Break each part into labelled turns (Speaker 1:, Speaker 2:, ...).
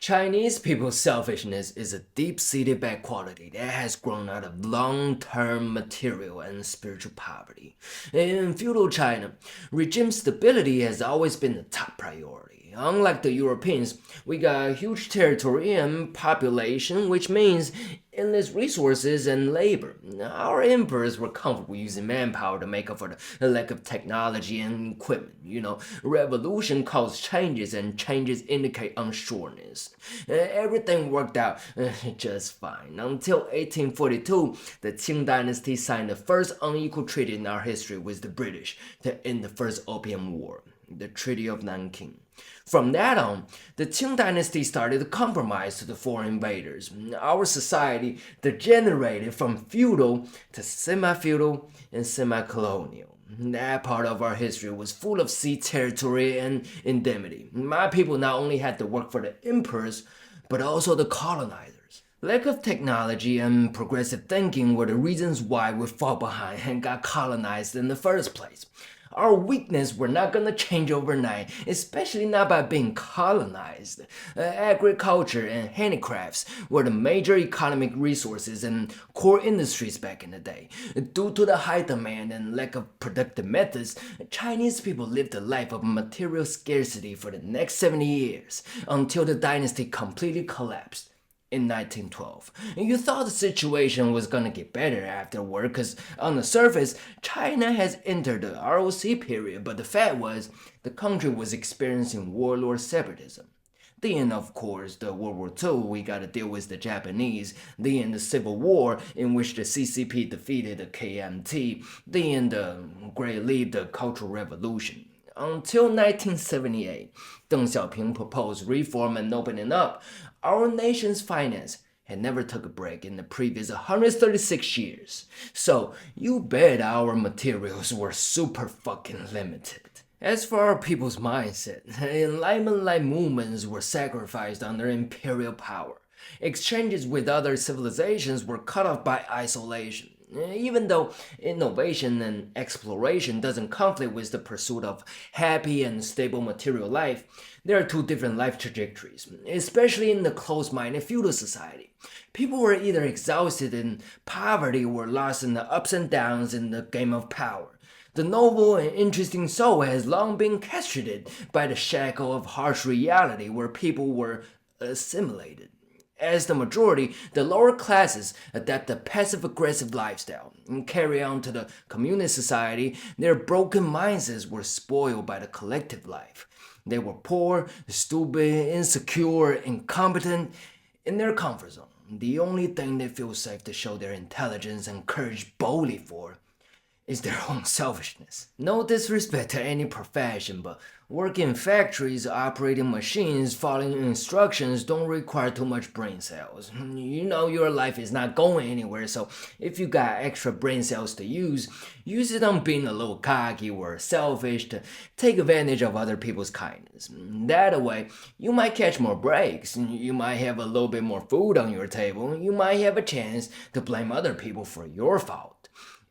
Speaker 1: Chinese people's selfishness is a deep-seated bad quality that has grown out of long-term material and spiritual poverty. In feudal China, regime stability has always been the top priority. Unlike the Europeans, we got huge territory and population, which means endless resources and labor. Our emperors were comfortable using manpower to make up for the lack of technology and equipment. Revolution caused changes, and changes indicate unsureness. Everything worked out just fine until 1842. The Qing dynasty signed the first unequal treaty in our history with the British to end the First Opium War, the Treaty of Nanking. From that on, the Qing dynasty started to compromise to the foreign invaders. Our society degenerated from feudal to semi-feudal and semi-colonial. That part of our history was full of sea territory and indemnity. My people not only had to work for the emperors, but also the colonizers. Lack of technology and progressive thinking were the reasons why we fell behind and got colonized in the first place. Our weakness were not gonna change overnight, especially not by being colonized. Agriculture and handicrafts were the major economic resources and core industries back in the day. Due to the high demand and lack of productive methods, Chinese people lived a life of material scarcity for the next 70 years, until the dynasty completely collapsed in 1912. You thought the situation was gonna get better afterward because on the surface, China has entered the ROC period, but the fact was, the country was experiencing warlord separatism. Then, of course, the World War II, we gotta deal with the Japanese. Then the Civil War, in which the CCP defeated the KMT. Then the Great Leap, the Cultural Revolution. Until 1978, Deng Xiaoping proposed reform and opening up. Our nation's finance had never took a break in the previous 136 years. So you bet our materials were super fucking limited. As for our people's mindset, Enlightenment-like movements were sacrificed under imperial power. Exchanges with other civilizations were cut off by isolation. Even though innovation and exploration doesn't conflict with the pursuit of happy and stable material life, there are two different life trajectories, especially in the closed-minded feudal society. People were either exhausted in poverty or lost in the ups and downs in the game of power. The noble and interesting soul has long been castrated by the shackle of harsh reality where people were assimilated. As the majority, the lower classes adapt a passive-aggressive lifestyle and carry on to the communist society. Their broken mindsets were spoiled by the collective life. They were poor, stupid, insecure, incompetent, in their comfort zone. The only thing they feel safe to show their intelligence and courage boldly for is their own selfishness. No disrespect to any profession, but working in factories, operating machines, following instructions don't require too much brain cells. You know your life is not going anywhere, so if you got extra brain cells to use it on being a little cocky or selfish to take advantage of other people's kindness. That way, you might catch more breaks, you might have a little bit more food on your table, you might have a chance to blame other people for your fault.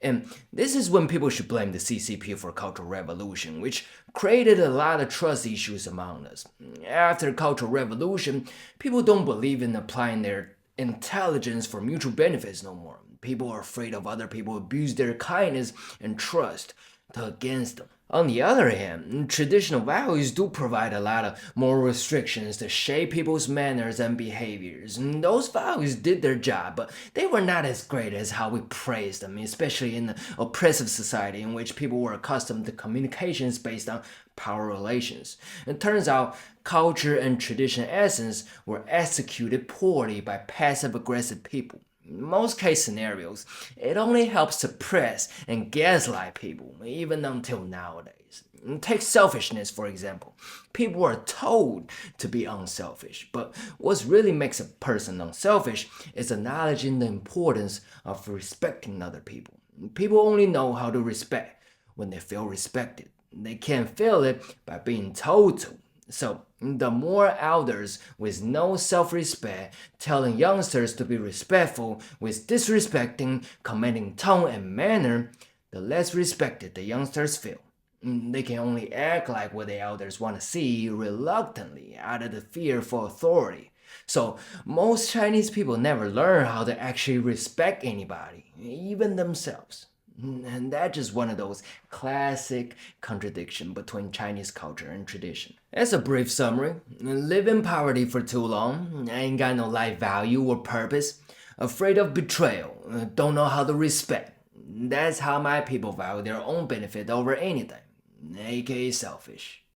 Speaker 1: And this is when people should blame the CCP for Cultural Revolution, which created a lot of trust issues among us. After Cultural Revolution, people don't believe in applying their intelligence for mutual benefits no more. People are afraid of other people abuse their kindness and trust against them. On the other hand, traditional values do provide a lot of more restrictions to shape people's manners and behaviors. Those values did their job, but they were not as great as how we praised them, especially in the oppressive society in which people were accustomed to communications based on power relations. It turns out culture and tradition essence were executed poorly by passive-aggressive people. In most case scenarios, it only helps suppress and gaslight people, even until nowadays. Take selfishness, for example. People are told to be unselfish, but what really makes a person unselfish is acknowledging the importance of respecting other people. People only know how to respect when they feel respected. They can't feel it by being told to. So, the more elders with no self-respect telling youngsters to be respectful with disrespecting, commanding tone and manner, the less respected the youngsters feel. They can only act like what the elders want to see reluctantly out of the fear for authority. So, most Chinese people never learn how to actually respect anybody, even themselves. And that's just one of those classic contradictions between Chinese culture and tradition. As a brief summary, live in poverty for too long, ain't got no life value or purpose, afraid of betrayal, don't know how to respect. That's how my people value their own benefit over anything, aka selfish.